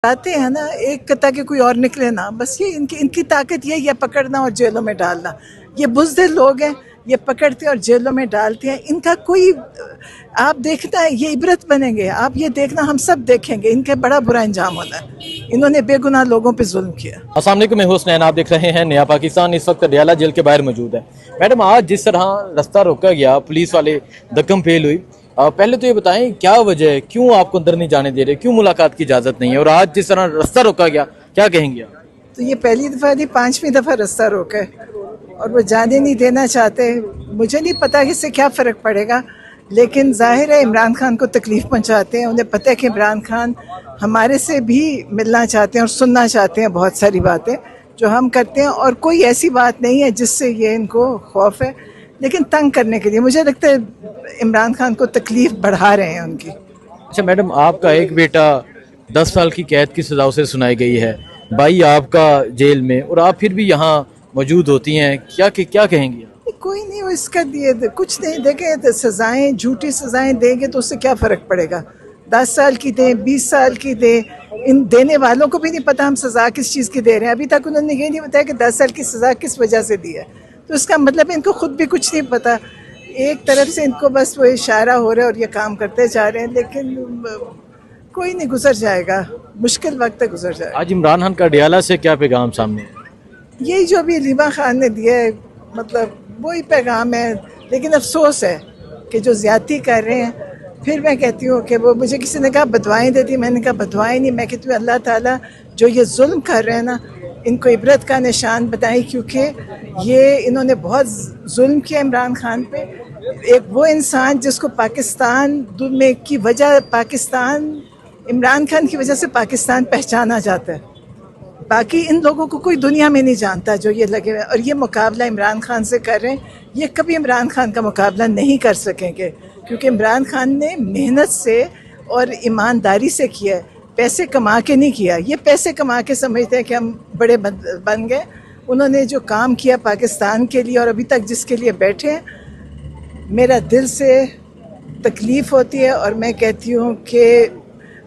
आते हैं ना, एक कता के कोई और निकले ना, बस ये इनकी ताकत ये पकड़ना और जेलों में डालना। ये बुज़दिल लोग हैं, ये पकड़ते और जेलों में डालते हैं। इनका कोई आप देखना है, ये इबरत बनेंगे। आप ये देखना, हम सब देखेंगे इनके बड़ा बुरा अंजाम होना है। इन्होंने बेगुनाह लोगों पे जुल्म किया। अस्सलाम वालेकुम, मैं हुसनैन, आप देख रहे हैं नया पाकिस्तान। इस वक्त अडयाला जेल के बाहर मौजूद है। मैडम, आज जिस तरह रास्ता रोका गया, पुलिस वाले धक्कम फेल हुई, पहले तो ये बताएं क्या वजह है, क्यों आपको अंदर नहीं जाने दे रहे, क्यों मुलाकात की इजाजत नहीं है, और आज जिस तरह रास्ता रोका गया क्या कहेंगे आप? तो ये पहली दफ़ा नहीं, 5वीं दफ़ा रास्ता रोका है और वो जाने नहीं देना चाहते। मुझे नहीं पता कि इससे क्या फ़र्क पड़ेगा, लेकिन जाहिर है इमरान खान को तकलीफ़ पहुंचाते हैं। उन्हें पता है कि इमरान खान हमारे से भी मिलना चाहते हैं और सुनना चाहते हैं बहुत सारी बातें जो हम करते हैं, और कोई ऐसी बात नहीं है जिससे ये इनको खौफ है, लेकिन तंग करने के लिए मुझे लगता है इमरान खान को तकलीफ़ बढ़ा रहे हैं उनकी। अच्छा मैडम, आपका एक बेटा 10 साल की कैद की सजा उसे सुनाई गई है, भाई आपका जेल में, और आप फिर भी यहाँ मौजूद होती हैं, क्या कहेंगी? कोई नहीं, वो इसका दिए कुछ नहीं देंगे तो सजाएं, झूठी सजाएं देंगे तो उससे क्या फ़र्क पड़ेगा। 10 साल की दें, 20 साल की दें, इन देने वालों को भी नहीं पता हम सज़ा किस चीज़ की दे रहे हैं। अभी तक उन्होंने ये नहीं बताया कि 10 साल की सज़ा किस वजह से दी है, तो इसका मतलब इनको खुद भी कुछ नहीं पता। एक तरफ से इनको बस वो इशारा हो रहा है और ये काम करते जा रहे हैं, लेकिन कोई नहीं, गुजर जाएगा, मुश्किल वक्त गुजर जाएगा। आज इमरान खान का अडयाला से क्या पैगाम सामने है? यही जो अभी लीमा खान ने दिया है, मतलब वही पैगाम है। लेकिन अफसोस है कि जो ज़्यादती कर रहे हैं, फिर मैं कहती हूँ कि वो, मुझे किसी ने कहा बदवाएं देती, मैंने कहा बदवाएं नहीं, मैं कहती हूँ अल्लाह ताला जो ये जुल्म कर रहे हैं ना, इनको इबरत का निशान बताएं, क्योंकि ये इन्होंने बहुत जुल्म किया इमरान खान पे। एक वो इंसान जिसको पाकिस्तान में की वजह, पाकिस्तान इमरान खान की वजह से पाकिस्तान पहचाना जाता है, बाकी इन लोगों को कोई दुनिया में नहीं जानता जो ये लगे हुए। और ये मुकाबला इमरान खान से कर रहे हैं, ये कभी इमरान खान का मुकाबला नहीं कर सकेंगे, क्योंकि इमरान खान ने मेहनत से और ईमानदारी से किया है, पैसे कमा के नहीं किया। ये पैसे कमा के समझते हैं कि हम बड़े बन गए। उन्होंने जो काम किया पाकिस्तान के लिए और अभी तक जिसके लिए बैठे हैं, मेरा दिल से तकलीफ़ होती है। और मैं कहती हूँ कि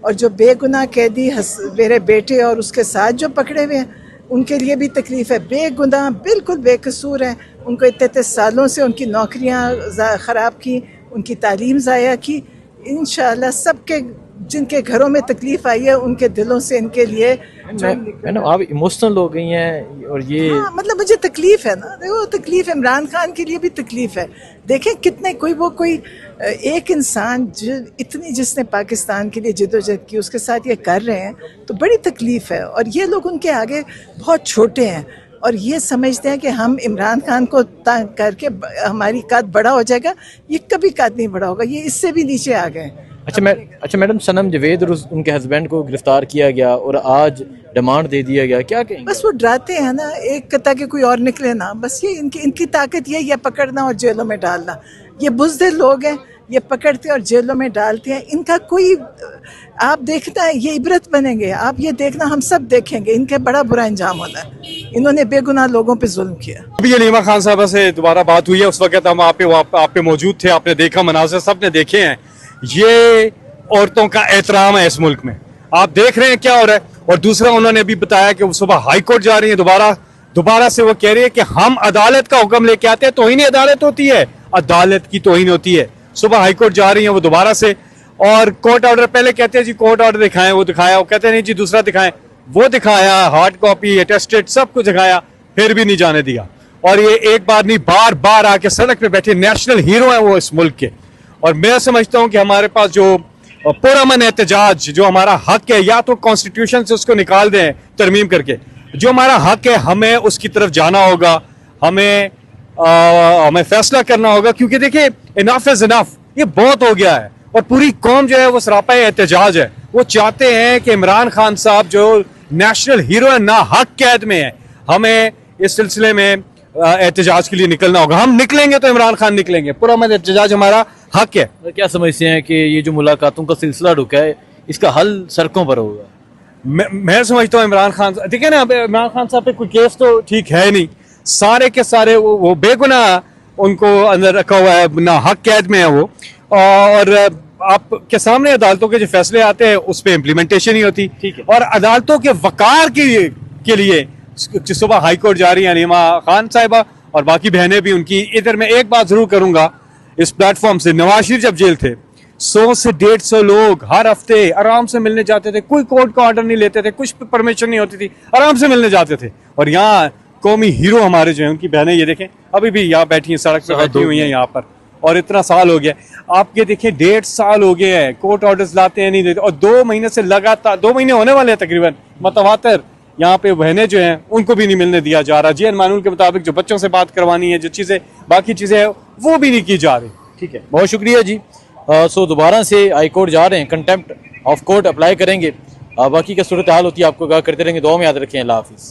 और जो बेगुनाह कैदी मेरे बेटे और उसके साथ जो पकड़े हुए हैं, उनके लिए भी तकलीफ़ है। बेगुनाह, बिल्कुल बेकसूर हैं, उनको इतने सालों से उनकी नौकरियां ख़राब की, उनकी तालीम ज़ाया की। इंशाअल्लाह सबके जिनके घरों में तकलीफ़ आई है, उनके दिलों से इनके लिए। मैडम, आप इमोशनल हो गई हैं, और ये मतलब मुझे तकलीफ़ है ना, देखो तकलीफ़ है, इमरान खान के लिए भी तकलीफ़ है। देखें कितने कोई एक इंसान जो इतनी, जिसने पाकिस्तान के लिए जिद्दोजहद की, उसके साथ ये कर रहे हैं, तो बड़ी तकलीफ़ है। और ये लोग उनके आगे बहुत छोटे हैं और ये समझते हैं कि हम इमरान खान को तंग करके हमारी कद बड़ा हो जाएगा। ये कभी कद नहीं बड़ा होगा, ये इससे भी नीचे आ गए। अच्छा मैडम, सनम जवेद और उनके हस्बैंड को गिरफ्तार किया गया और आज डिमांड दे दिया गया, क्या कहेंगे? बस वो डराते हैं ना, एक कता के कोई और निकले ना, बस ये इनकी ताकत ये पकड़ना और जेलों में डालना। ये बुज़दिल लोग हैं, ये पकड़ते और जेलों में डालते हैं। इनका कोई आप देखना है, ये इबरत बनेंगे। आप ये देखना, हम सब देखेंगे इनके बड़ा बुरा अंजाम होना है। इन्होंने बेगुनाह लोगों पे जुल्म किया। अभी ये लीमा खान साहब से दोबारा बात हुई है, उस वक्त हम आप पे मौजूद थे, आपने देखा मनाज़िर, सबने देखे हैं। ये औरतों का एहतराम है इस मुल्क में, आप देख रहे हैं क्या हो रहा है। और दूसरा, उन्होंने अभी बताया कि वो सुबह हाई कोर्ट जा रही है, दोबारा से वो कह रही है कि हम अदालत का हुक्म लेके आते हैं, तौहीन अदालत होती है, अदालत की तौहीन होती है। सुबह हाई कोर्ट जा रही है वो दोबारा से, और कोर्ट ऑर्डर, पहले कहते हैं जी कोर्ट ऑर्डर दिखाएं, वो दिखाया, वो कहते हैं नहीं जी दूसरा दिखाएं, वो दिखाया, हार्ड कॉपी अटेस्टेड सब कुछ दिखाया, फिर भी नहीं जाने दिया। और ये एक बार नहीं, बार बार आके सड़क पे बैठे, नेशनल हीरो है वो इस मुल्क के। और मैं समझता हूँ कि हमारे पास जो पुरअमन एहतजाज, जो हमारा हक है, या तो कॉन्स्टिट्यूशन से उसको निकाल दें तरमीम करके, जो हमारा हक है हमें उसकी तरफ जाना होगा, हमें फैसला करना होगा। क्योंकि देखिए, इनफ इज इनफ, ये बहुत हो गया है। और पूरी कौम जो है वो सरापा एहतजाज है, वो चाहते हैं कि इमरान खान साहब जो नेशनल हीरो है, ना हक कैद में है, हमें इस सिलसिले में एहतजाज के लिए निकलना होगा। हम निकलेंगे तो इमरान खान निकलेंगे, पुरअमन एहतजाज हमारा हक है। क्या समझते हैं कि ये जो मुलाकातों का सिलसिला रुका है, इसका हल सड़कों पर होगा? मैं समझता हूँ इमरान खान, देखिए ना, इमरान खान साहब पे कोई केस तो ठीक है नहीं, सारे के सारे वो बेगुनाह उनको अंदर रखा हुआ है, ना हक कैद में है वो। और आपके सामने अदालतों के जो फैसले आते हैं उस पर इम्प्लीमेंटेशन ही होती। ठीक है। और अदालतों के वकार के लिए सुबह हाई कोर्ट जा रही है नीमा खान साहिबा और बाकी बहनें भी उनकी। इधर मैं एक बात जरूर करूंगा इस प्लेटफॉर्म से, नवाज शरीफ जब जेल थे 100 से 150 लोग हर हफ्ते आराम से मिलने जाते थे, कोई कोर्ट का ऑर्डर नहीं लेते थे, कुछ परमिशन नहीं होती थी, आराम से मिलने जाते थे। और यहाँ कौमी हीरो हमारे जो है उनकी बहनें ये देखें अभी भी यहाँ बैठी हैं, सड़क पे बैठी हुई हैं यहाँ पर, और इतना साल हो गया। आप ये देखें 1.5 साल हो गए हैं, कोर्ट ऑर्डर्स लाते हैं नहीं देते, और 2 महीने से लगातार 2 महीने होने वाले हैं तकरीबन मतवातर यहाँ पे बहनें जो हैं उनको भी नहीं मिलने दिया जा रहा। जेएन कानून के मुताबिक जो बच्चों से बात करवानी है, जो चीजें बाकी चीजें हैं वो भी नहीं की जा रही। ठीक है, बहुत शुक्रिया जी। सो दोबारा से हाई कोर्ट जा रहे हैं, कंटेम्प्ट ऑफ कोर्ट अप्लाई करेंगे। बाकी क्या सूरत हाल होती है आपको आगाह करते रहेंगे। दुआ में याद रखें। अल्लाह हाफिज़।